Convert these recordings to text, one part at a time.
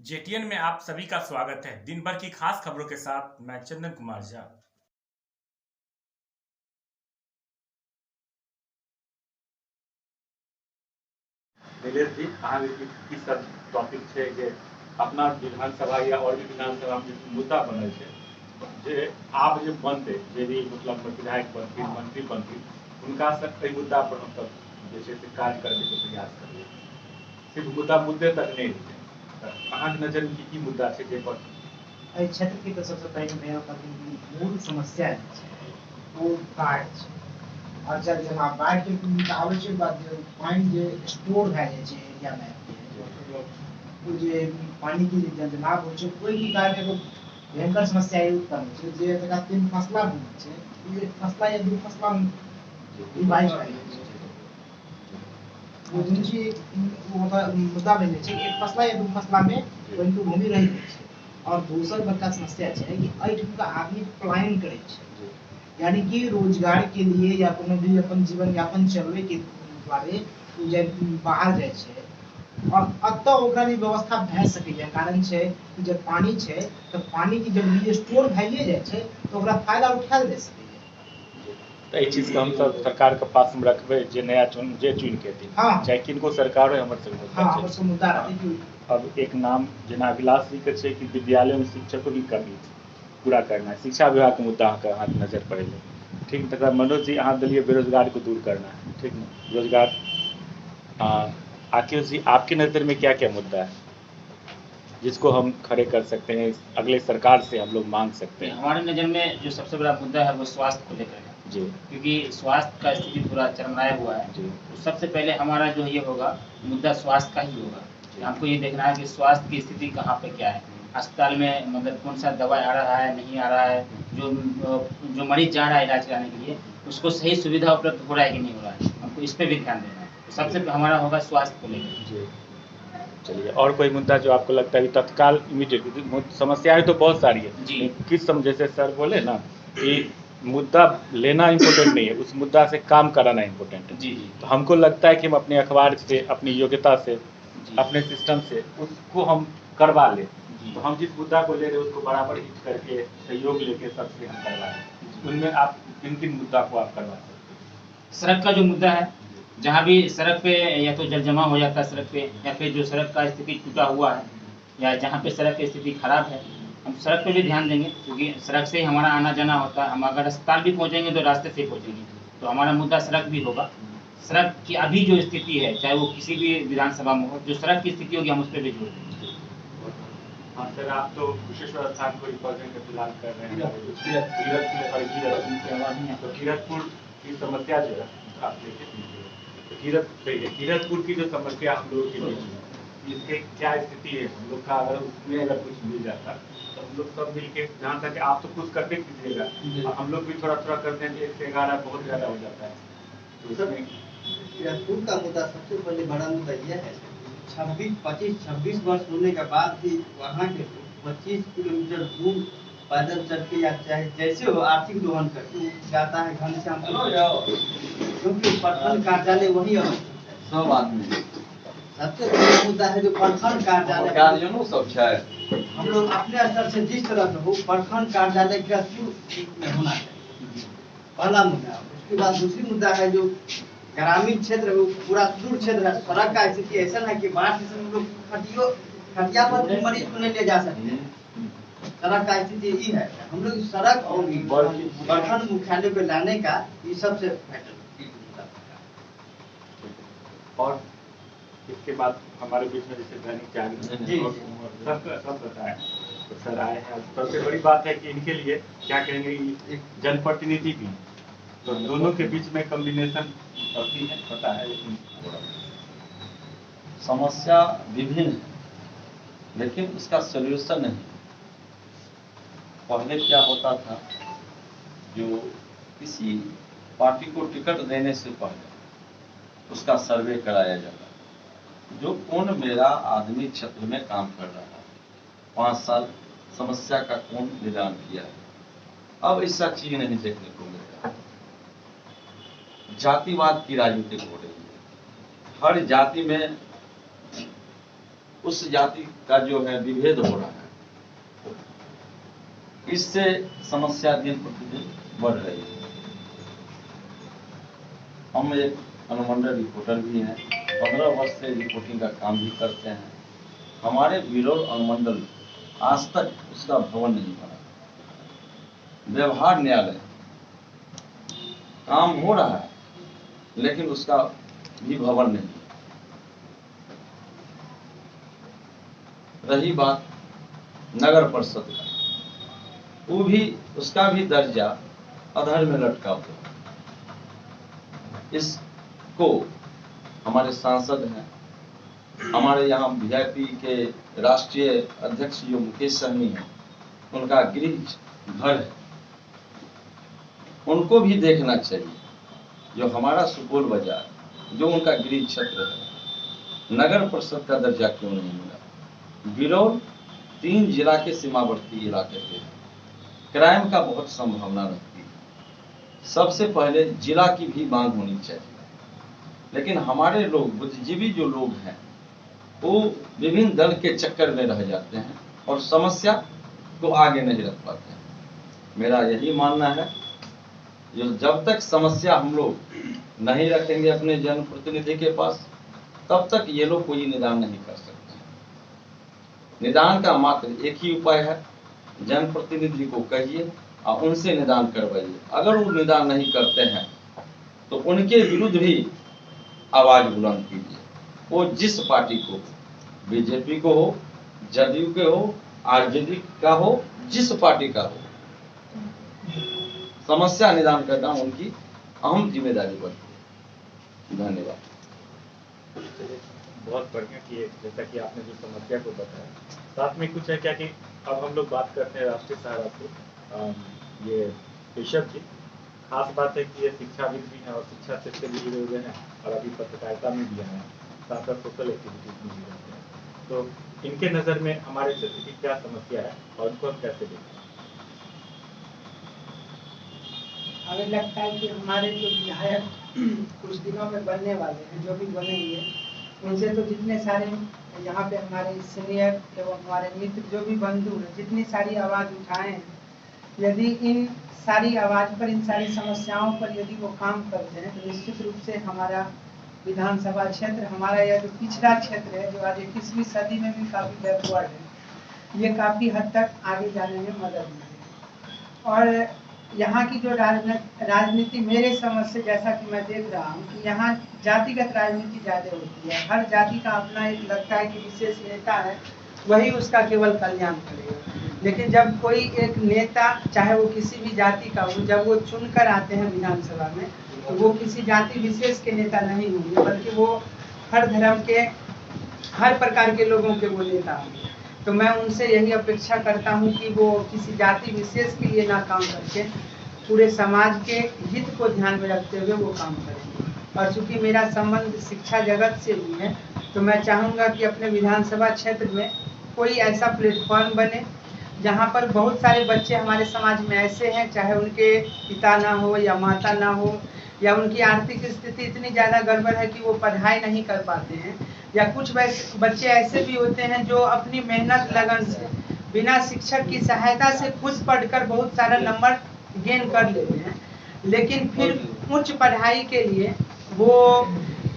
जेटीएन में आप सभी का स्वागत है। दिन भर की खास खबरों के साथ मैं चंदन कुमार झा। नीलेश जी, अहाँके की सब टॉपिक छै जे अपना विधानसभा या और भी विधानसभा में मुद्दा बनल छै जे आब जे बनतै जे भी मतलब विधायक बनथिन मंत्री बनथिन हुनका से एहि मुद्दा पर हम सब जे छै से काज करबै के प्रयास करबै। सिर्फ मुद्दे तक नहीं रहतै तऽ अहाँके नजर में की मुद्दा छै जे पर एहि क्षेत्र की तो सबसे पहले मेरा मूल समस्या है वो बाढ़ छै। और जब बाढ़ के आवश्यक बात जो पानी जो स्टोर भए जाइ छै एरिया में वो जे पानी के जे जलजमाव होइ छै कोई भी कारण एगो भयंकर समस्या ये उत्पन्न छै जे तकरा तीन फसला भूमि छै ये फसला या दू फसला डिवाइड भए जाइ छै। वो दूसरी मुद्दा बनि जाइ छै एक फसला या दू फसला में कोई भूमि रहि जाइ छै। और दोसर बड़का समस्या है कि एहिठुमका आदमी पलायन करे छै, यानी कि रोजगार के लिए या कोनो भी अपन जीवन यापन चलवे के दुआरे बाहर जाए छै और अत ओकरा भी व्यवस्था भए सकैया। कारण छै कि जब पानी छै तो पानी की जब स्टोर भइए जाए छै तो ओकरा फायदा उठाएल जा सकैया। तो ये चीज के हम सब सरकार के पास में रखबे जे नया चुन के दिन चाहे किनको सरकार है हमर सब मुद्दा रहते कि अब एक नाम जना अभिलाष जी के छै कि विद्यालय में शिक्षकों की कमी पूरा करना है, शिक्षा विभाग के मुद्दा अहाँ नजर पड़े ठीक। तक मनोज जी अहाँ दिलिए बेरोजगार को दूर करना है, ठीक ना रोजगार। आकिब जी आपके नज़र में क्या क्या मुद्दा है जिसको हम खड़े कर सकते हैं, अगले सरकार से हम लोग मांग सकते हैं? हमारे नज़र में जो सबसे बड़ा मुद्दा है वो स्वास्थ्य को लेकर है जी, क्योंकि स्वास्थ्य का स्थिति पूरा चरमराया हुआ है जी। तो सबसे पहले हमारा जो ये होगा मुद्दा स्वास्थ्य का ही होगा। हमको ये देखना है कि स्वास्थ्य की स्थिति कहाँ पे क्या है, अस्पताल में मतलब कौन सा दवा आ रहा है नहीं आ रहा है, जो मरीज जा रहा है इलाज कराने के लिए उसको सही सुविधा उपलब्ध हो रहा है कि नहीं हो रहा है, हमको इस पर भी ध्यान देना है। तो सबसे हमारा होगा स्वास्थ्य को लेकर। चलिए, और कोई मुद्दा जो आपको लगता है तत्काल इमीडिएट? समस्याएं तो बहुत सारी है जी, किस जैसे सर बोले ना कि मुद्दा लेना इम्पोर्टेंट नहीं है, उस मुद्दा से काम कराना इम्पोर्टेंट है। जी जी। तो हमको लगता है कि हम अपने अखबार से, अपनी योग्यता से, अपने सिस्टम से उसको हम करवा लें। तो हम जिस मुद्दा को ले रहे हैं उसको बराबर हिट करके सहयोग लेके सबसे हम करवा लें। उनमें आप किन किन मुद्दा को आप करवा सकते हैं? सड़क का जो मुद्दा है, जहाँ भी सड़क पे या तो जल जमा हो जाता है सड़क पे या फिर जो सड़क का स्थिति टूटा हुआ है या जहाँ पे सड़क की स्थिति खराब है हम सड़क पे भी ध्यान देंगे क्योंकि सड़क से ही हमारा आना जाना होता है। हम अगर अस्पताल भी पहुँचेंगे तो रास्ते से ही पहुँचेंगे, तो हमारा मुद्दा सड़क भी होगा। सड़क की अभी जो स्थिति है चाहे वो किसी भी विधानसभा में हो, जो सड़क की स्थिति होगी हम उस पर भी जोर देंगे। हाँ सर, आप तो कुशेश्वर स्थान को रिप्रेजेंट फिलहाल कर रहे हैं तो कीरतपुर की समस्या जो है आप देखिए, कीरतपुर की जो समस्या हम लोगों की बीच में इसके क्या स्थिति है, हम लोग का अगर उसमें अगर कुछ मिल जाता तो हम लोग सब मिलके, जहाँ तक आप तो कुछ करके कीजिएगा हम लोग भी थोड़ा थोड़ा करते हैं, 1 से 11 बहुत ज़्यादा हो जाता है। तो इसमें कीरतपुर का मुद्दा सबसे पहले बड़ा मुद्दा यह है 26 वर्ष होने के बाद भी वहाँ के 25 किलोमीटर दूर पैदल चल के या चाहे जैसे हो आर्थिक दोहन करके जाता है घनश्यामपुर, क्योंकि प्रखंड कार्यालय वही है। सब आदमी सबसे बड़ा मुद्दा है जो प्रखंड कार्यालय सब है। हम लोग अपने स्तर से जिस तरह से हो प्रखंड कार्यालय कीरतपुर में होना चाहिए, पहला मुद्दा। उसके बाद दूसरी मुद्दा है जो ग्रामीण क्षेत्र है, पूरा दूर क्षेत्र है, सड़क का स्थिति ऐसा है कि बाढ़ के समय हम लोग खटिया पर भी मरीज को नहीं ले जा सकते हैं। सड़क का स्थिति ये है, हम लोग सड़क और प्रखंड मुख्यालय पे लाने का ये सबसे बेटर। और इसके बाद हमारे बीच में जैसे दैनिक जागरण सब बताए तो सर आए हैं। सबसे बड़ी बात है कि इनके लिए क्या कहेंगे, जनप्रतिनिधि भी, तो दोनों के बीच में कॉम्बिनेशन होती है, पता है। लेकिन समस्या विभिन्न है लेकिन उसका सॉल्यूशन नहीं। पहले क्या होता था, जो किसी पार्टी को टिकट देने से पहले उसका सर्वे कराया जाता, जो कौन मेरा आदमी क्षेत्र में काम कर रहा है, 5 साल समस्या का कौन निदान किया है। अब ऐसा चीज नहीं देखने को मिलता। जातिवाद की राजनीति हो रही है, हर जाति में उस जाति का जो है विभेद हो रहा है, इससे समस्या दिन प्रतिदिन बढ़ रही है। हम एक अनुमंडल रिपोर्टर भी हैं, 15 वर्ष से रिपोर्टिंग का काम भी करते हैं। हमारे बिरौल अनुमंडल आज तक उसका भवन नहीं बना। व्यवहार न्यायालय काम हो रहा है, लेकिन उसका भी भवन नहीं। रही बात नगर परिषद का, वो भी उसका भी दर्जा अधर में लटका हुआ। इसको हमारे सांसद हैं, हमारे यहाँ वीआईपी के राष्ट्रीय अध्यक्ष जो मुकेश सहनी हैं, उनका गृह घर है, उनको भी देखना चाहिए। जो हमारा सुपौल बाजार, जो उनका गृह क्षेत्र है, नगर परिषद का दर्जा क्यों नहीं मिला? बिरौल 3 जिला के सीमावर्ती इलाके पे है, क्राइम का बहुत संभावना रहती है। सबसे पहले जिला की भी मांग होनी चाहिए, लेकिन हमारे लोग, बुद्धिजीवी जो लोग हैं, वो विभिन्न दल के चक्कर में रह जाते हैं और समस्या को आगे नहीं रख पाते हैं। मेरा यही मानना है, जो जब तक समस्या हम लोग नहीं रखेंगे अपने जनप्रतिनिधि के पास, तब तक ये लोग कोई निदान नहीं कर सकते। निदान का मात्र एक ही उपाय है, जनप्रतिनिधि को कहिए और उनसे निदान करवाइए। अगर वो निदान नहीं करते हैं तो उनके विरुद्ध भी आवाज बुलंद कीजिए। वो जिस पार्टी को, बीजेपी को हो, जदयू के हो, आरजेडी का हो, जिस पार्टी का हो, समस्या निदान करना उनकी अहम जिम्मेदारी बनती है। धन्यवाद। बहुत बढ़िया कि जैसा कि आपने जो समस्या को बताया, साथ में कुछ है क्या कि अब हम लोग बात करते हैं राष्ट्रीय सहारा को, ये ऋषभ जी, खास बात है कि ये शिक्षाविद भी हैं और शिक्षा क्षेत्र से भी जुड़े हुए हैं और अभी पत्रकारिता में भी हैं, साथ साथ सोशल एक्टिविटीज में भी रहते हैं। तो इनके नज़र में हमारे क्षेत्र की क्या समस्या है और उनको हम कैसे देखते हैं? हमें लगता है कि हमारे जो विधायक कुछ दिनों में बनने वाले हैं, जो भी बनेंगे, उनसे तो जितने सारे यहाँ पे हमारे सीनियर एवं हमारे मित्र जो भी बंधु हैं, जितनी सारी आवाज़ उठाए हैं, यदि इन सारी आवाज़ पर, इन सारी समस्याओं पर यदि वो काम करते हैं तो निश्चित रूप से हमारा विधानसभा क्षेत्र, हमारा यह जो पिछड़ा क्षेत्र है, जो आज 21वीं सदी में भी काफ़ी बैकवर्ड है, ये काफ़ी हद तक आगे जाने में मदद मिलेगी। और यहाँ की जो राजनीति मेरे समझ से, जैसा कि मैं देख रहा हूँ कि यहाँ जातिगत राजनीति ज़्यादा होती है। हर जाति का अपना एक लगता है कि विशेष नेता है, वही उसका केवल कल्याण करेगा। लेकिन जब कोई एक नेता, चाहे वो किसी भी जाति का हो, जब वो चुनकर आते हैं विधानसभा में, तो वो किसी जाति विशेष के नेता नहीं होंगे, बल्कि वो हर धर्म के, हर प्रकार के लोगों के वो नेता होंगे। तो मैं उनसे यही अपेक्षा करता हूं कि वो किसी जाति विशेष के लिए ना काम करके पूरे समाज के हित को ध्यान में रखते हुए वो काम करेंगे। और चूंकि मेरा संबंध शिक्षा जगत से भी है, तो मैं चाहूँगा कि अपने विधानसभा क्षेत्र में कोई ऐसा प्लेटफॉर्म बने जहाँ पर बहुत सारे बच्चे हमारे समाज में ऐसे हैं, चाहे उनके पिता ना हो या माता ना हो, या उनकी आर्थिक स्थिति इतनी ज़्यादा गड़बड़ है कि वो पढ़ाई नहीं कर पाते हैं, या कुछ बच्चे ऐसे भी होते हैं जो अपनी मेहनत लगन से, बिना शिक्षक की सहायता से खुद पढ़कर बहुत सारा नंबर गेन कर लेते हैं, लेकिन फिर उच्च पढ़ाई के लिए वो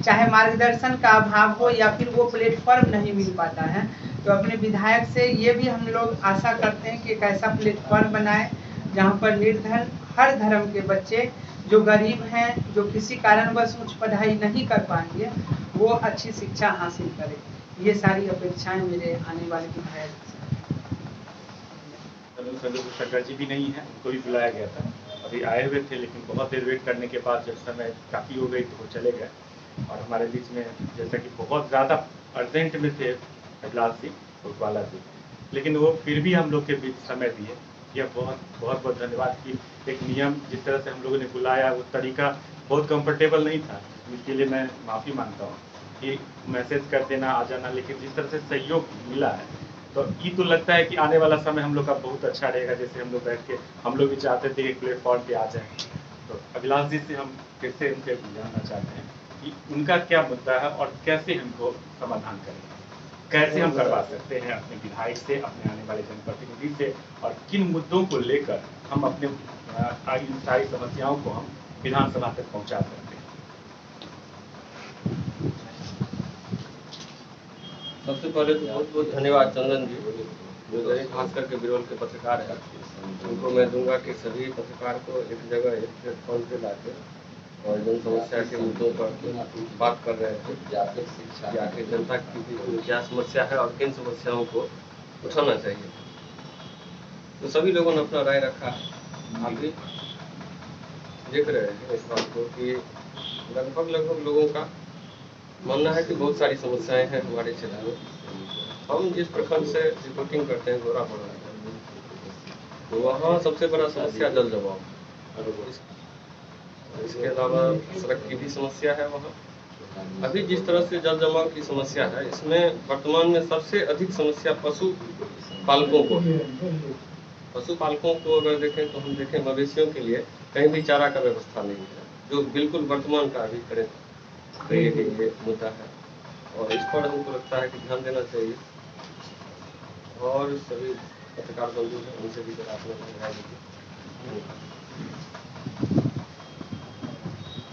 चाहे मार्गदर्शन का अभाव हो या फिर वो प्लेटफॉर्म नहीं मिल पाता है। तो अपने विधायक से ये भी हम लोग आशा करते हैं कि एक ऐसा प्लेटफॉर्म बनाए जहाँ पर निर्धन हर धर्म के बच्चे, जो गरीब हैं, जो किसी कारणवश उच्च पढ़ाई नहीं कर पाएंगे, वो अच्छी शिक्षा हासिल करें। ये सारी अपेक्षाएं मेरे आने वाले विधायक से। शंकर जी भी नहीं है, उनको भी बुलाया गया था, अभी आए हुए थे, लेकिन बहुत देर वेट करने के बाद जब समय काफ़ी हो गई तो वो चले गए। और हमारे बीच में जैसा कि बहुत ज़्यादा अर्जेंट में थे अभिलाष जी, उर्वाला जी, लेकिन वो फिर भी हम लोग के बीच समय दिए। यह बहुत धन्यवाद कि एक नियम जिस तरह से हम लोगों ने बुलाया, वो तरीका बहुत कंफर्टेबल नहीं था, इसके लिए मैं माफ़ी मांगता हूँ कि मैसेज कर देना, आ जाना, लेकिन जिस तरह से सहयोग मिला है, तो ये तो लगता है कि आने वाला समय हम लोग का बहुत अच्छा रहेगा। जैसे हम लोग बैठ के, हम लोग भी चाहते थे कि प्लेटफॉर्म पे आ जाएं। तो अभिलाष जी से हम फिर से उनसे जानना चाहते हैं कि उनका क्या मुद्दा है और कैसे हमको समाधान करेंगे। कैसे हम करवा सकते हैं अपने विधायक से, अपने आने वाले जनप्रतिनिधि से, और किन मुद्दों को लेकर हम अपने इन सारी समस्याओं को हम विधानसभा तक पहुंचा सकते हैं। सबसे पहले तो बहुत बहुत धन्यवाद चंदन जी, जो दैनिक भास्कर के बिरौल के पत्रकार हैं। उनको मैं दूंगा कि सभी पत्रकार को एक जगह एक प्लेटफॉर्म पे लाके और जन समस्या के मुद्दों पर बात कर रहे थे कि आखिर जनता की क्या समस्या है और किन समस्याओं को उठाना चाहिए। तो सभी लोगों ने अपना राय रखा। आप भी देख रहे हैं इस बात को कि लगभग लोगों का मानना है कि बहुत सारी समस्याएं हैं हमारे क्षेत्र में। हम जिस प्रखंड से रिपोर्टिंग करते हैं गोराबड़ा, तो वहाँ सबसे बड़ा समस्या जल जमाव, इसके अलावा सड़क की भी समस्या है वहाँ। अभी जिस तरह से जल जमाव की समस्या है, इसमें वर्तमान में सबसे अधिक समस्या पशु पालकों को है। पशु पालकों को अगर देखें तो हम देखें मवेशियों के लिए कहीं भी चारा का व्यवस्था नहीं है, जो बिल्कुल वर्तमान का अभी करें ये मुद्दा है, और इस पर हमको लगता है कि ध्यान देना चाहिए। और सभी पत्रकार बंधु हैं, उनसे भी जरा अपना राय दीजिए।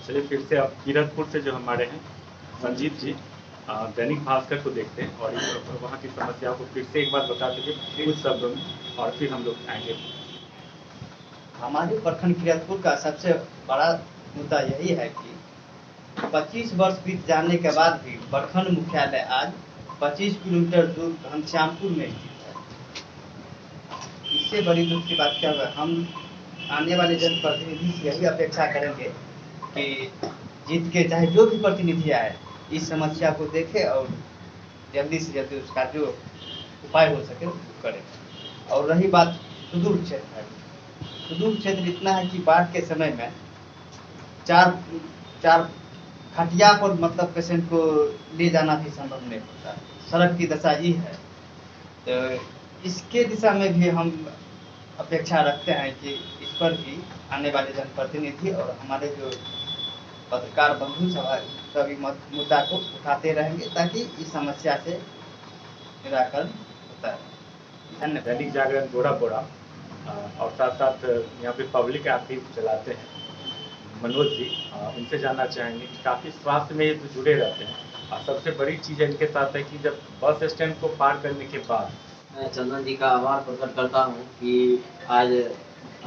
चलिए फिर से अब कीरतपुर से जो हमारे हैं संजीत जी, दैनिक भास्कर को देखते हैं और वहाँ की समस्याओं को फिर से एक बार बता दीजिए कुछ शब्दों में, और फिर हम लोग आएंगे। हमारे प्रखंड कीरतपुर का सबसे बड़ा मुद्दा यही है कि 25 वर्ष बीत जाने के बाद भी प्रखंड मुख्यालय आज 25 किलोमीटर दूर घनश्यामपुर में स्थित है। इससे बड़ी दुख की बात क्या है, हम आने वाले जनप्रतिनिधि से यही अपेक्षा करेंगे कि जीत के चाहे जो भी प्रतिनिधि आए इस समस्या को देखे और जल्दी से जल्दी उसका जो उपाय हो सके वो करें। और रही बात सुदूर क्षेत्र है, सुदूर क्षेत्र इतना है कि बाढ़ के समय में चार खटिया पर मतलब पेशेंट को ले जाना भी संभव नहीं होता। सड़क की दशा ये है, तो इसके दिशा में भी हम अपेक्षा रखते हैं कि इस पर भी आने वाले जनप्रतिनिधि और हमारे जो पत्रकार बंधु सभी मुद्दा को उठाते रहेंगे ताकि इस समस्या से निराकरण होता है। धन्यवाद। दैनिक जागरण गोराबड़ा और साथ साथ यहाँ पे पब्लिक ऐप भी चलाते हैं मनोज जी, उनसे जानना चाहेंगे कि काफ़ी स्वास्थ्य में ये तो जुड़े रहते हैं, और सबसे बड़ी चीज़ इनके साथ है कि जब बस स्टैंड को पार करने के बाद मैं चंदन जी का आभार प्रकट करता हूँ कि आज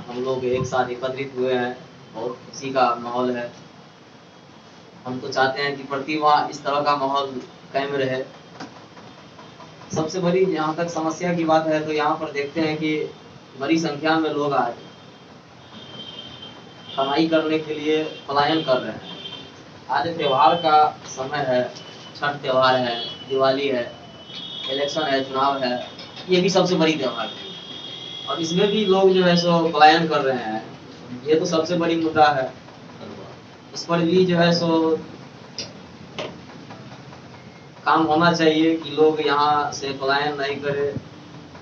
हम लोग एक साथ एकत्रित हुए हैं और खुशी का माहौल है। हम तो चाहते हैं कि प्रति माह इस तरह का माहौल कायम रहे। सबसे बड़ी यहाँ तक समस्या की बात है तो यहाँ पर देखते हैं कि बड़ी संख्या में लोग आज कमाई करने के लिए पलायन कर रहे हैं। आज त्योहार का समय है, छठ त्योहार है, दिवाली है, इलेक्शन है, चुनाव है, ये भी सबसे बड़ी त्योहार है और इसमें भी लोग जो है सो पलायन कर रहे हैं। ये तो सबसे बड़ी मुद्दा है। इस पर भी जो है सो काम होना चाहिए कि लोग यहाँ से पलायन नहीं करें,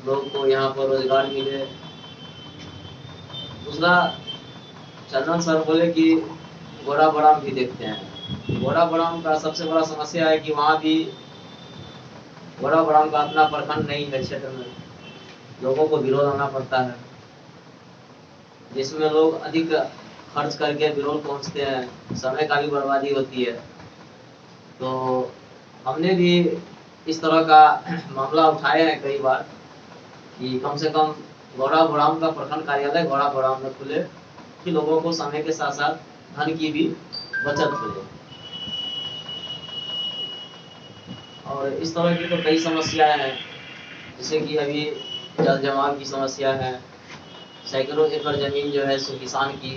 लोग को यहाँ पर रोजगार मिले। दूसरा, चंदन सर बोले कि गोराबड़ाम भी देखते हैं। गोराबड़ाम का सबसे बड़ा समस्या है कि वहाँ भी गोराबड़ाम का अपना प्रखंड नहीं है, क्षेत्र में लोगों को बिरोल आना पड़ता है, जिसमें लोग अधिक खर्च करके बिरोल पहुँचते हैं, समय का भी बर्बादी होती है। तो हमने भी इस तरह का मामला उठाए हैं कई बार कि कम से कम गोराबड़ाम का प्रखंड कार्यालय गोराबड़ाम में खुले कि लोगों को समय के साथ साथ धन की भी बचत हो जाए। और इस तरह की तो कई समस्याएं हैं, जैसे कि अभी जल जमाव की समस्या है। सैकड़ों एकड़ जमीन जो है सो किसान की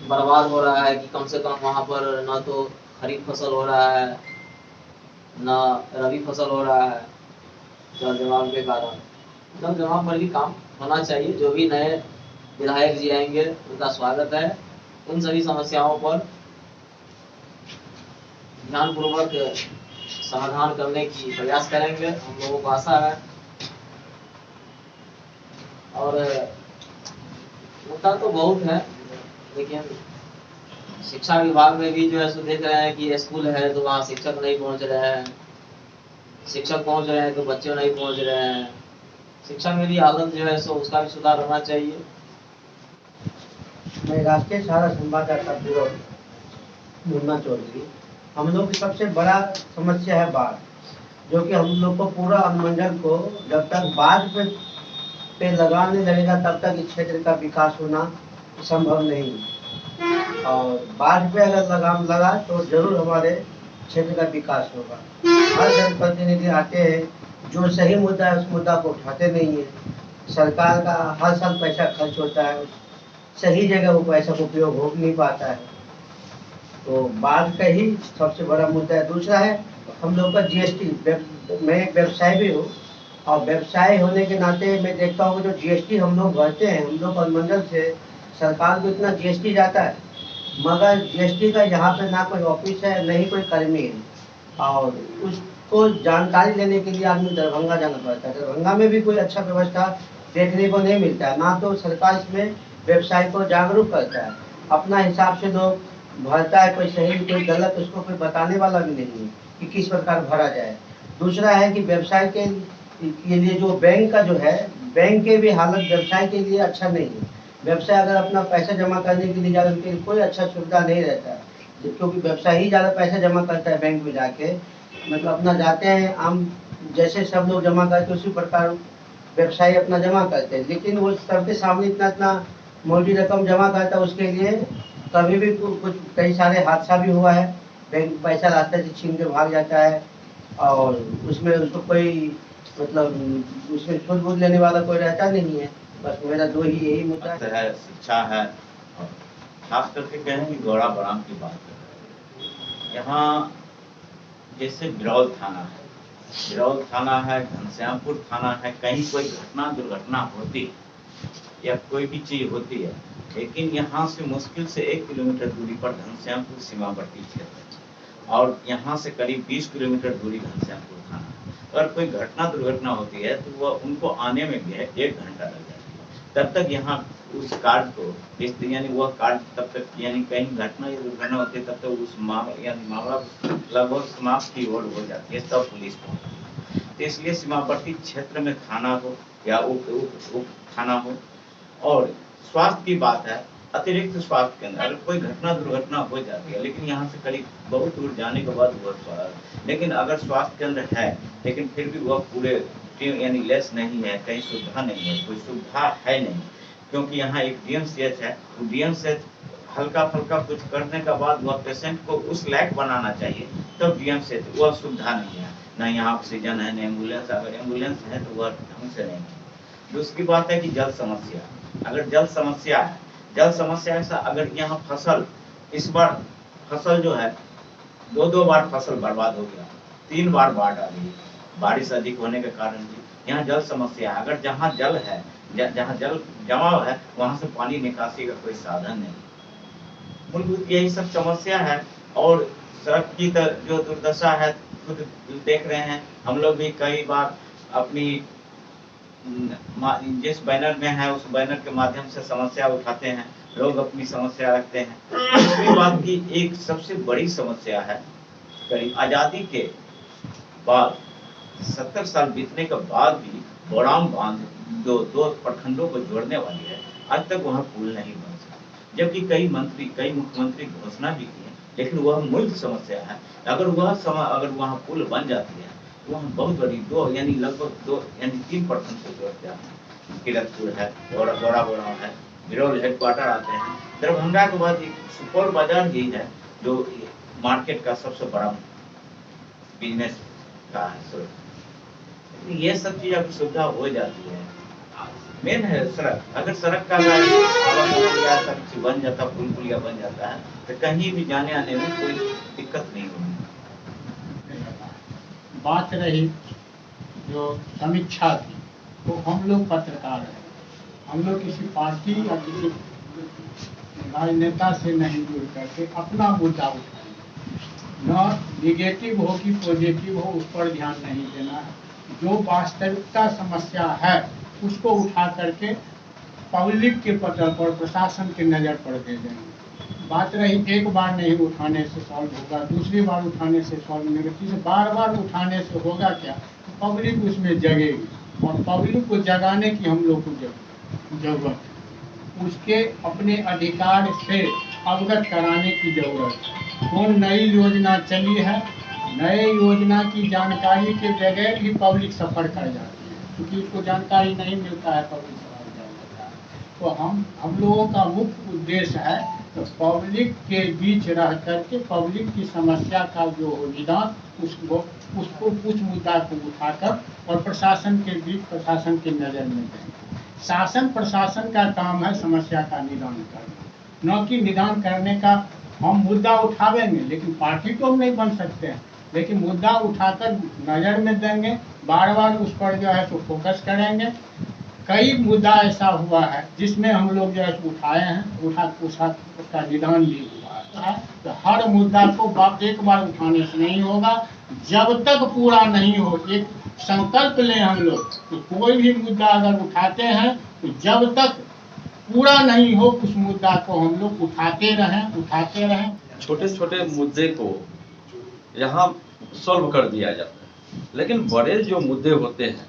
बर्बाद हो रहा है कि कम से कम वहाँ पर ना तो खरीफ फसल हो रहा है ना रबी फसल हो रहा है जल जमाव के कारण। जल जमाव पर भी काम होना चाहिए। जो भी नए विधायक जी आएंगे उनका स्वागत है। उन सभी समस्याओं पर ध्यानपूर्वक समाधान करने की प्रयास करेंगे, हम लोगों को आशा है। और मुद्दा तो बहुत है, लेकिन शिक्षा विभाग में भी जो है सो देख रहे हैं कि स्कूल है तो वहाँ शिक्षक नहीं पहुँच रहे हैं। शिक्षक पहुंच रहे हैं तो बच्चे नहीं पहुंच रहे हैं। शिक्षा में भी हालत जो है सो उसका भी सुधार होना चाहिए। मैं राष्ट्रीय सहारा संवाददाता ब्यूरो मुन्ना चौधरी। हम लोग की सबसे बड़ा समस्या है बाढ़, जो कि हम लोग को पूरा अनुमंडल को जब तक बाढ़ पे लगाने लगेगा तब तक इस क्षेत्र का विकास होना संभव नहीं है। और बाढ़ पे अगर लगाम लगा तो जरूर हमारे क्षेत्र का विकास होगा। हर जनप्रतिनिधि आते हैं, जो सही मुद्दा है उस मुद्दा को उठाते नहीं है। सरकार का हर साल पैसा खर्च होता है, सही जगह वो पैसा का उपयोग हो नहीं पाता है। तो बाढ़ का ही सबसे बड़ा मुद्दा है। दूसरा है हम लोग का जीएसटी। मैं एक व्यवसाय भी हूँ और व्यवसाय होने के नाते मैं देखता हूँ जो जीएसटी हम लोग भरते हैं, हम लोग अनुमंडल से सरकार को इतना जीएसटी जाता है, मगर जीएसटी का यहाँ पे ना कोई ऑफिस है, नहीं कोई कर्मी है। और उसको जानकारी लेने के लिए आदमी दरभंगा जाना पड़ता है। दरभंगा में भी कोई अच्छा व्यवस्था देखने को नहीं मिलता है। ना तो सरकार इसमें व्यवसाय को जागरूक करता है, अपना हिसाब से लोग भरता है, कोई सही कोई गलत उसको कोई बताने वाला भी नहीं है कि किस प्रकार भरा जाए। दूसरा है कि व्यवसाय के लिए जो बैंक का जो है, बैंक के भी हालत व्यवसाय के लिए अच्छा नहीं है। व्यवसाय अगर अपना पैसा जमा करने के लिए जाए उनके लिए कोई अच्छा सुविधा नहीं रहता है, क्योंकि व्यवसाय ही ज़्यादा पैसा जमा करता है बैंक में जाके। मतलब अपना जाते हैं आम जैसे सब लोग जमा करते उसी प्रकार व्यवसायी अपना जमा करते हैं, लेकिन वो सबके सामने इतना मोटी रकम जमा करता है, उसके लिए कभी भी कुछ कई सारे हादसा भी हुआ है। बैंक पैसा रास्ते से छीन के भाग जाता है और उसमें उसको कोई मतलब उसमें सूद बूद लेने वाला कोई रहता नहीं है। बस मेरा दो ही यही मुद्दा है, शिक्षा है, और खास करके कहें कि गौड़ा बराम की बात करें। यहाँ जैसे बिरौल थाना है, घनश्यामपुर थाना है, कहीं कोई दुर्घटना होती है या कोई भी चीज होती है, लेकिन यहाँ से मुश्किल से 1 किलोमीटर दूरी पर घनश्यामपुर सीमावर्ती क्षेत्र है और यहाँ से करीब 20 किलोमीटर दूरी घनश्यामपुर थाना है। अगर कोई दुर्घटना होती है तो वह उनको आने में भी 1 घंटा लग जाता है। तब तक यहाँ उस कार्य को यानी वह कार्य तब तक यानी कहीं घटना या दुर्घटना होती है तब तक उस मामला लगभग समाप्त की ओर हो जाती है, तब पुलिस पहुंचती है। तो इसलिए सीमावर्ती क्षेत्र में थाना हो या उप थाना हो। और स्वास्थ्य की बात है, अतिरिक्त स्वास्थ्य केंद्र, अगर कोई दुर्घटना हो जाती है, लेकिन यहाँ से करीब बहुत दूर जाने के बाद वह लेकिन अगर स्वास्थ्य केंद्र है लेकिन फिर भी वह पूरे यानी लेस नहीं है, कहीं सुविधा नहीं है, कोई सुविधा है नहीं, क्योंकि यहाँ एक डीएमसीएच है। डीएमसीएच हल्का फुल्का कुछ करने के बाद वह पेशेंट को उस लायक बनाना चाहिए, तब डीएमसीएच वह सुविधा नहीं है। न यहाँ ऑक्सीजन है, न एम्बुलेंस, अगर एम्बुलेंस है तो वह ढंग से नहीं है। दूसरी बात है कि जल समस्या, अगर जल समस्या ऐसा, अगर यहाँ फसल इस बार फसल जो है 2 बार फसल बर्बाद हो गया, 3 बार बाढ़ आ रही है, बारिश अधिक होने के कारण भी यहाँ जल समस्या है। अगर जहाँ जल है, जहाँ जल जमाव है, वहां से पानी निकासी का कोई साधन नहीं। मूलभूत यही सब समस्या है। और सड़क की जो दुर्दशा है खुद देख रहे हैं हम लोग भी, कई बार अपनी जिस बैनर में है उस बैनर के माध्यम से समस्या उठाते हैं, लोग अपनी समस्या रखते हैं। दूसरी बात की एक सबसे बड़ी समस्या है, करीब आजादी के बाद 70 साल बीतने के बाद भी बोराम बांध दो प्रखंडों को जोड़ने वाली है, आज तक वहाँ पुल नहीं बन सका। जबकि कई मुख्यमंत्री घोषणा भी की है, लेकिन वह मूल समस्या है। अगर वहाँ पुल बन जाती है तो वहाँ बहुत बड़ी लगभग 3 प्रखंड से जोड़ जाते हैं। किरतपुर है, गौड़ा बराम है, बिरौल हेडक्वार्टर आते हैं। दरभंगा के बाद एक सुपौल बाजार ही है जो मार्केट का सबसे बड़ा बिजनेस का है। ये सब चीज अगर सुविधा हो जाती है, मेन है सड़क। अगर सड़क का सब बन जाता, पुलिया बन जाता है, तो कहीं भी जाने आने में कोई दिक्कत नहीं होगी। बात रही जो समीक्षा की, तो हम लोग पत्रकार हैं, हम लोग किसी पार्टी या किसी राजनेता से नहीं जुड़ करके अपना मुद्दा उठाएंगे। न निगेटिव हो कि पॉजिटिव हो, उस पर ध्यान नहीं देना है। जो वास्तविकता समस्या है उसको उठा करके पब्लिक के पटल पर, प्रशासन के नज़र पर दे देंगे। बात रही एक बार नहीं उठाने से सॉल्व होगा, दूसरी बार उठाने से सॉल्व नहीं होगा, तीसरी बार बार उठाने से होगा क्या? तो पब्लिक उसमें जगेगी, और पब्लिक को जगाने की हम लोग को जरूरत है। उसके अपने अधिकार से अवगत कराने की जरूरत है। कौन नई योजना चली है, नए योजना की जानकारी के बगैर ही पब्लिक सफ़र कर जाती है, क्योंकि उसको जानकारी नहीं मिलता है, पब्लिक सफ़र कर जाता है। तो हम लोगों का मुख्य उद्देश्य है तो पब्लिक के बीच रह करके पब्लिक की समस्या का जो निदान उसको कुछ मुद्दा को उठाकर और प्रशासन के बीच, प्रशासन की नज़र में दें। शासन प्रशासन का काम है समस्या का निदान करना, न कि निदान करने का। हम मुद्दा उठावेंगे लेकिन पार्टी तो हम नहीं बन सकते हैं, लेकिन मुद्दा उठाकर नज़र में देंगे, बार बार उस पर जो है तो फोकस करेंगे। कई मुद्दा ऐसा हुआ है जिसमें हम लोग जो है उठाए हैं, उसका निदान भी हुआ है। तो हर मुद्दा को एक बार उठाने से नहीं होगा, जब तक पूरा नहीं हो। एक संकल्प लें हम लोग तो कोई भी मुद्दा अगर उठाते हैं तो जब तक पूरा नहीं हो उस मुद्दा को हम लोग उठाते रहें। छोटे छोटे मुद्दे को यहाँ सॉल्व कर दिया जाता है, लेकिन बड़े जो मुद्दे होते हैं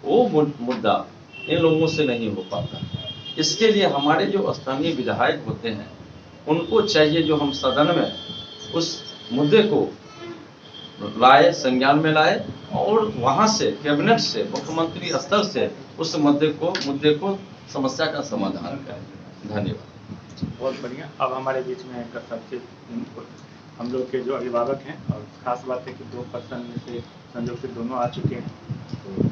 वो मुद्दा इन लोगों से नहीं हो पाता। इसके लिए हमारे जो स्थानीय विधायक होते हैं उनको चाहिए जो हम सदन में उस मुद्दे को लाए, संज्ञान में लाए, और वहाँ से कैबिनेट से, मुख्यमंत्री स्तर से उस मुद्दे को समस्या का समाधान करें। धन्यवाद। बहुत बढ़िया। अब हमारे बीच में एक सबसे हम लोग के जो अभिभावक हैं, और खास बात है कि 2 पर्सन में से संजोग से दोनों आ चुके हैं, तो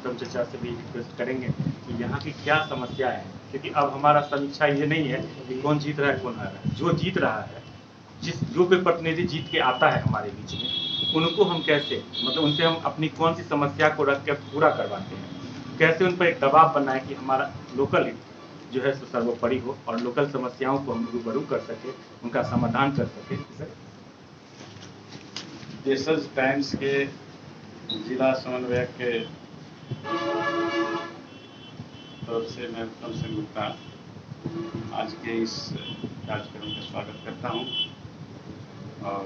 हम चर्चा से भी रिक्वेस्ट करेंगे कि यहाँ की क्या समस्या है, क्योंकि अब हमारा समीक्षा ये नहीं है कि कौन जीत रहा है कौन हार रहा है। जो जीत रहा है, जो कोई प्रतिनिधि जीत के आता है हमारे बीच में, उनको हम कैसे, मतलब उनसे हम अपनी कौन सी समस्या को रख कर पूरा करवाते हैं, कैसे उन पर एक दबाव बनाए कि हमारा लोकल हित जो है सर्वोपरि हो और लोकल समस्याओं को हम रूबरू कर सके, उनका समाधान कर सके। देशज टाइम्स के जिला समन्वयक के तरफ से मैं उत्तम सिंह गुप्ता आज के इस कार्यक्रम का स्वागत करता हूं, और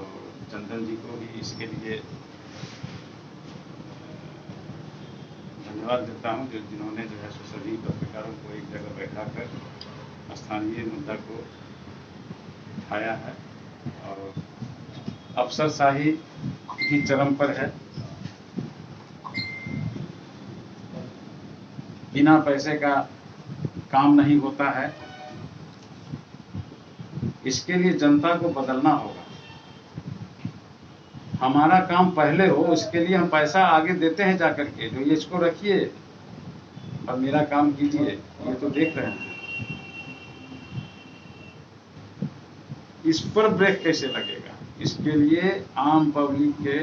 चंदन जी को भी इसके लिए धन्यवाद देता हूं, जिन्होंने जो है सभी पत्रकारों को एक जगह बैठाकर स्थानीय मुद्दा को उठाया है। और अफसरशाही की चरम पर है। बिना पैसे का काम नहीं होता है। इसके लिए जनता को बदलना होगा। हमारा काम पहले हो, इसके लिए हम पैसा आगे देते हैं जाकर के, जो ये इसको रखिए और मेरा काम कीजिए, ये तो देख रहे हैं। इस पर ब्रेक कैसे लगेगा? इसके लिए आम पब्लिक के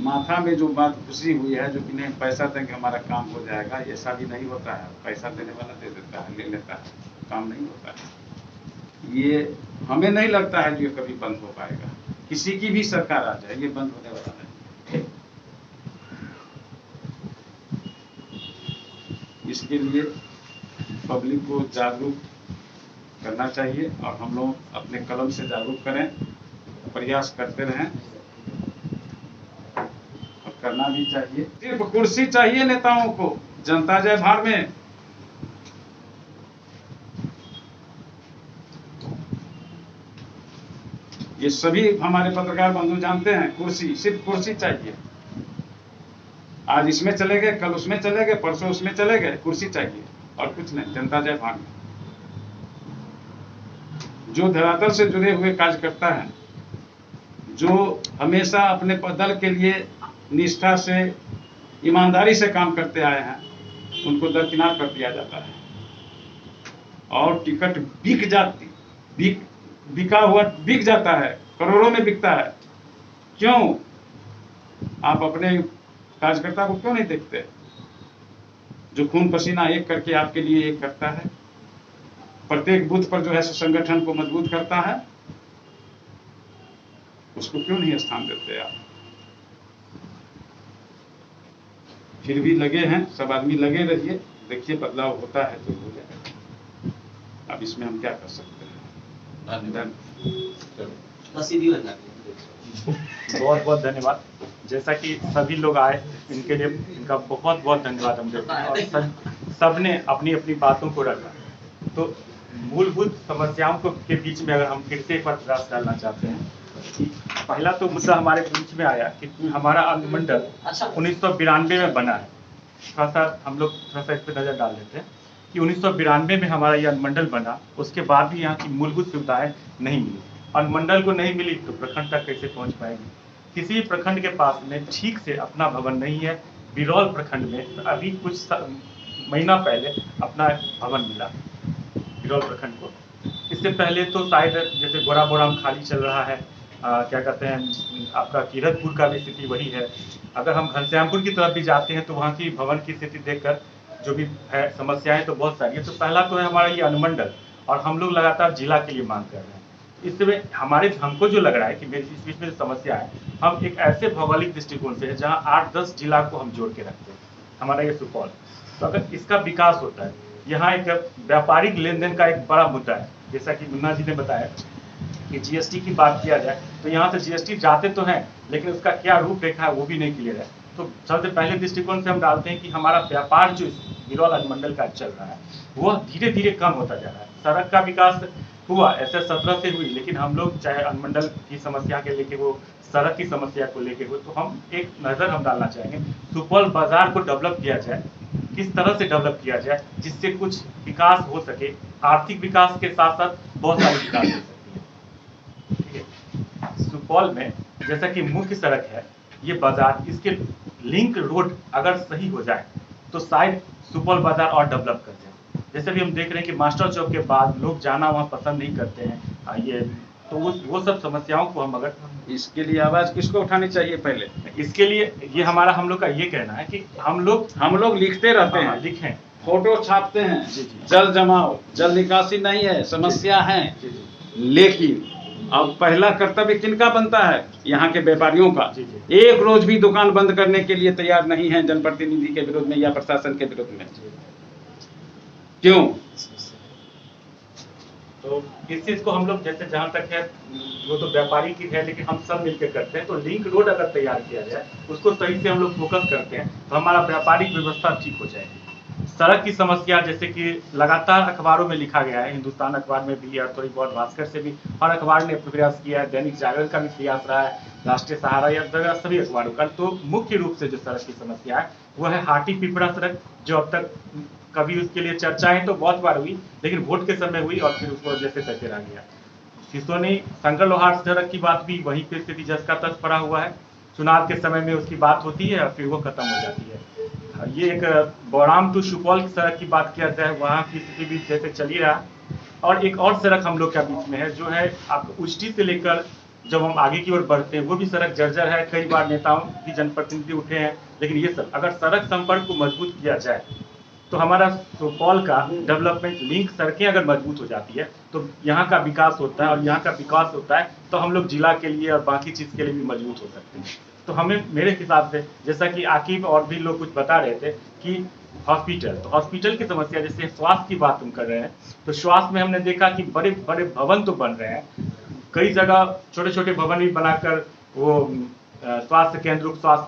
माथा में जो बात घुसी हुई है, जो कि नहीं पैसा देंगे हमारा काम हो जाएगा, ऐसा भी नहीं होता है। पैसा देने वाला दे देता है, ले लेता है, काम नहीं होता है। ये हमें नहीं लगता है कि ये कभी बंद हो पाएगा। किसी की भी सरकार आ जाए, ये बंद होने वाला नहीं। इसके लिए पब्लिक को जागरूक करना चाहिए, और हम लोग अपने कलम से जागरूक करें, प्रयास करते रहें, और करना भी चाहिए। सिर्फ कुर्सी चाहिए नेताओं को, जनता जय भार में ये सभी हमारे पत्रकार बंधु जानते हैं। कुर्सी, सिर्फ कुर्सी चाहिए। आज इसमें चले गए, कल उसमें चले गए, परसों उसमें चले गए, कुर्सी चाहिए और कुछ नहीं। जनता जय भार में जो धरातल से जुड़े हुए कार्यकर्ता हैं, जो हमेशा अपने दल के लिए निष्ठा से, ईमानदारी से काम करते आए हैं, उनको दरकिनार कर दिया जाता है और टिकट बिक जाता है, करोड़ों में बिकता है। क्यों? आप अपने कार्यकर्ता को क्यों नहीं देखते, जो खून पसीना एक करके आपके लिए एक करता है, प्रत्येक बूथ पर जो है संगठन को मजबूत करता है, उसको क्यों नहीं स्थान देते आप? फिर भी लगे हैं, सब आदमी लगे रहिए, देखिए बदलाव होता है तो हो जाएगा। अब इसमें हम क्या कर सकते हैं। धन्यवाद। सीधी बन जाती है। बहुत बहुत धन्यवाद। जैसा कि सभी लोग आए, इनके लिए इनका बहुत बहुत धन्यवाद हम देते हैं, और सबने अपनी अपनी बातों को रखा। तो मूलभूत समस्याओं को के बीच में अगर हम फिर से एक बार प्रयास डालना चाहते हैं कि पहला तो मुद्दा हमारे बीच में आया कि हमारा अनुमंडल 1992 में बना है। थोड़ा सा हम लोग थोड़ा सा इस पर नजर डाल लेते हैं कि 1992 में हमारा यह अनुमंडल बना, उसके बाद भी यहाँ की मूलभूत सुविधाएं नहीं मिली। अनुमंडल को नहीं मिली तो प्रखंड तक कैसे पहुंच पाएगी। किसी भी प्रखंड के पास में ठीक से अपना भवन नहीं है। बिरौल प्रखंड में अभी कुछ महीना पहले अपना भवन मिला बिरौल प्रखंड को। इससे पहले तो शायद जैसे गोरा बोराम खाली चल रहा है, क्या कहते हैं आपका कीरतपुर का भी स्थिति वही है। अगर हम घनश्यामपुर की तरफ भी जाते हैं तो वहाँ की भवन की स्थिति देखकर जो भी है समस्याएं तो बहुत सारी है। तो पहला तो है हमारा ये अनुमंडल, और हम लोग लगातार जिला के लिए मांग कर रहे हैं। इसमें हमको जो लग रहा है कि इस बीच में समस्या है, हम एक ऐसे भौगोलिक दृष्टिकोण से है जहाँ 8-10 जिला को हम जोड़ के रखते हैं, हमारा ये सुपौल। तो अगर इसका विकास होता है, यहाँ एक व्यापारिक लेन देन का एक बड़ा मुद्दा है। जैसा कि मुन्ना जी ने बताया कि जीएसटी की बात किया जाए तो यहाँ से जीएसटी जाते तो हैं, लेकिन उसका क्या रूपरेखा है वो भी नहीं क्लियर है। तो सबसे पहले दृष्टिकोण से हम डालते हैं कि हमारा व्यापार जो बिरौल अनुमंडल का चल रहा है वह धीरे धीरे कम होता जा रहा है। सड़क का विकास हुआ ऐसे 17 से हुई, लेकिन हम लोग चाहे अनुमंडल की समस्या के लेके वो सड़क की समस्या को लेके हो, तो हम एक नज़र हम डालना चाहेंगे सुपौल बाजार को डेवलप किया जाए। किस तरह से डेवलप किया जाए जिससे कुछ विकास हो सके, आर्थिक विकास के साथ साथ बहुत सारी विकास हो सकती है। ठीक है, सुपौल में जैसा कि मुख्य सड़क है ये बाजार, इसके लिंक रोड अगर सही हो जाए तो शायद सुपौल बाजार और डेवलप कर जाए। जैसे भी हम देख रहे हैं कि मास्टर चौक के बाद लोग जाना वहाँ पसंद नहीं करते हैं, ये तो वो सब समस्याओं को हम अगर इसके लिए आवाज किसको उठानी चाहिए पहले? इसके लिए ये हम लोग का ये कहना है कि हम लोग लिखते रहते हैं, लिखें, फोटो छापते हैं, जी, जी। जल जमाव, जल निकासी नहीं है, समस्या है, जी, जी। लेकिन अब पहला कर्तव्य किनका बनता है? यहाँ के व्यापारियों का। जी, जी। एक रोज भी दुकान बंद करने के लिए तैयार नहीं है जनप्रतिनिधि के विरोध में या प्रशासन के विरोध में। क्यों? तो इस चीज को हम लोग जैसे जहाँ तक है वो तो व्यापारी की है, लेकिन हम सब मिलकर करते हैं। तो लिंक रोड अगर तैयार किया जाए, उसको सही से हम लोग फोकस करते हैं तो हमारा व्यापारिक व्यवस्था ठीक हो जाएगी। सड़क की समस्या जैसे कि लगातार अखबारों में लिखा गया है, हिंदुस्तान अखबार में भी और थोड़ी बहुत भास्कर से भी, हर अखबार ने प्रयास किया है, दैनिक जागरण का भी प्रयास रहा है, राष्ट्रीय सहारा या सभी अखबारों का। तो मुख्य रूप से जो सड़क की समस्या है वह है हाटी पिपरा सड़क, जो अब तक कभी उसके लिए चर्चाएं तो बहुत बार हुई, लेकिन वोट के समय हुई और फिर उसको जैसे तैसे रह गया। सिसोनी संकर लोहार सड़क की बात भी वहीं पे स्थिति जस का तस पड़ा हुआ है। चुनाव के समय में उसकी बात होती है और फिर वो खत्म हो जाती है। ये एक बौराम टू सुपौल की सड़क की बात किया जाए, वहाँ की स्थिति भी जैसे चल ही रहा। और एक और सड़क हम लोग के बीच में है जो है आपको उष्टी से लेकर जब हम आगे की ओर बढ़ते हैं वो भी सड़क जर्जर है। कई बार नेताओं की जनप्रतिनिधि उठे हैं, लेकिन ये सब अगर सड़क संपर्क को मजबूत किया जाए तो हमारा सुपौल का डेवलपमेंट लिंक, सड़कें अगर मजबूत हो जाती है तो यहाँ का विकास होता है, और यहाँ का विकास होता है तो हम लोग जिला के लिए और बाकी चीज़ के लिए भी मजबूत हो सकते हैं। तो हमें मेरे हिसाब से जैसा कि आकिब और भी लोग कुछ बता रहे थे कि हॉस्पिटल, तो हॉस्पिटल की समस्या, जैसे स्वास्थ्य की बात हम कर रहे हैं तो स्वास्थ्य में हमने देखा कि बड़े बड़े भवन तो बन रहे हैं, कई जगह छोटे छोटे भवन भी बनाकर वो स्वास्थ्य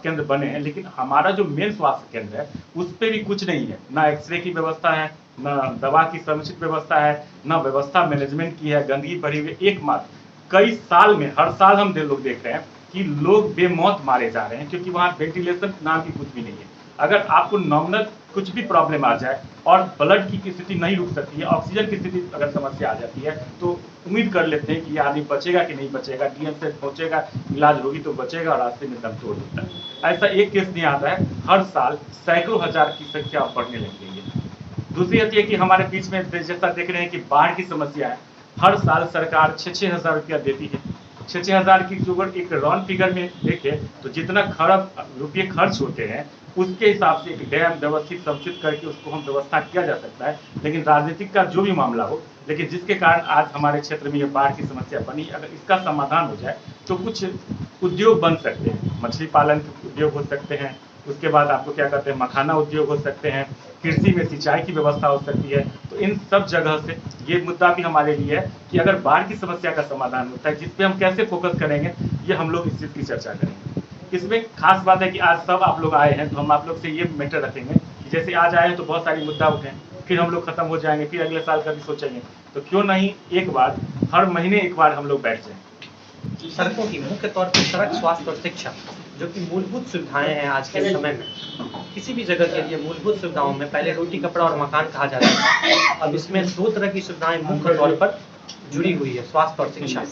केंद्र बने हैं, लेकिन हमारा जो मेन स्वास्थ्य केंद्र है उस पर भी कुछ नहीं है। ना एक्सरे की व्यवस्था है, ना दवा की समुचित व्यवस्था है, ना व्यवस्था मैनेजमेंट की है, गंदगी भरी हुई। एकमात्र कई साल में हर साल हम लोग देख रहे हैं कि लोग बेमौत मारे जा रहे हैं क्योंकि वहाँ वेंटिलेशन नाम की कुछ भी नहीं है। अगर आपको नॉमिनल कुछ भी प्रॉब्लम आ जाए और ब्लड की स्थिति नहीं रुक सकती है, ऑक्सीजन की स्थिति अगर समस्या आ जाती है, तो उम्मीद कर लेते हैं कि ये आदमी बचेगा कि नहीं बचेगा, डीएम से पहुंचेगा, इलाज होगी तो बचेगा और रास्ते में दम तोड़ देता है। ऐसा एक केस नहीं आता है, हर साल सैकड़ों हजार की संख्या बढ़ने लग गई है। दूसरी बात यह कि हमारे बीच में जैसा देख रहे हैं कि बाढ़ की समस्या है, हर साल सरकार 6-6 हज़ार रुपया देती है। 6-6 हज़ार की जो एक राउंड फिगर में देखे तो जितना खरब रुपये खर्च होते हैं उसके हिसाब से एक डैम व्यवस्थित समुचित करके उसको हम व्यवस्था किया जा सकता है। लेकिन राजनीतिक का जो भी मामला हो, लेकिन जिसके कारण आज हमारे क्षेत्र में ये बाढ़ की समस्या बनी, अगर इसका समाधान हो जाए तो कुछ उद्योग बन सकते हैं, मछली पालन के उद्योग हो सकते हैं, उसके बाद आपको क्या कहते हैं मखाना उद्योग हो सकते हैं, कृषि में सिंचाई की व्यवस्था हो सकती है। तो इन सब जगह से ये मुद्दा भी हमारे लिए है कि अगर बाढ़ की समस्या का समाधान होता है, जिस पे हम कैसे फोकस करेंगे, ये हम लोग इस चीज़ की चर्चा करेंगे। इसमें खास बात है कि आज सब आप लोग आए हैं, तो हम आप लोग से ये मैटर रखेंगे कि जैसे आज आए हैं तो बहुत सारी मुद्दा उठे, फिर हम लोग खत्म हो जाएंगे, फिर अगले साल का भी सोचेंगे, तो क्यों नहीं एक बार हर महीने एक बार हम लोग बैठ जाएं। सड़कों की मुख्य तौर पर सड़क, स्वास्थ्य और शिक्षा, जो कि मूलभूत सुविधाएं हैं आज के समय में। किसी भी जगह के लिए मूलभूत सुविधाओं में पहले रोटी, कपड़ा और मकान कहा जाता था। अब इसमें 2 तरह की सुविधाएं मुख्य तौर पर जुड़ी हुई है, स्वास्थ्य और शिक्षा।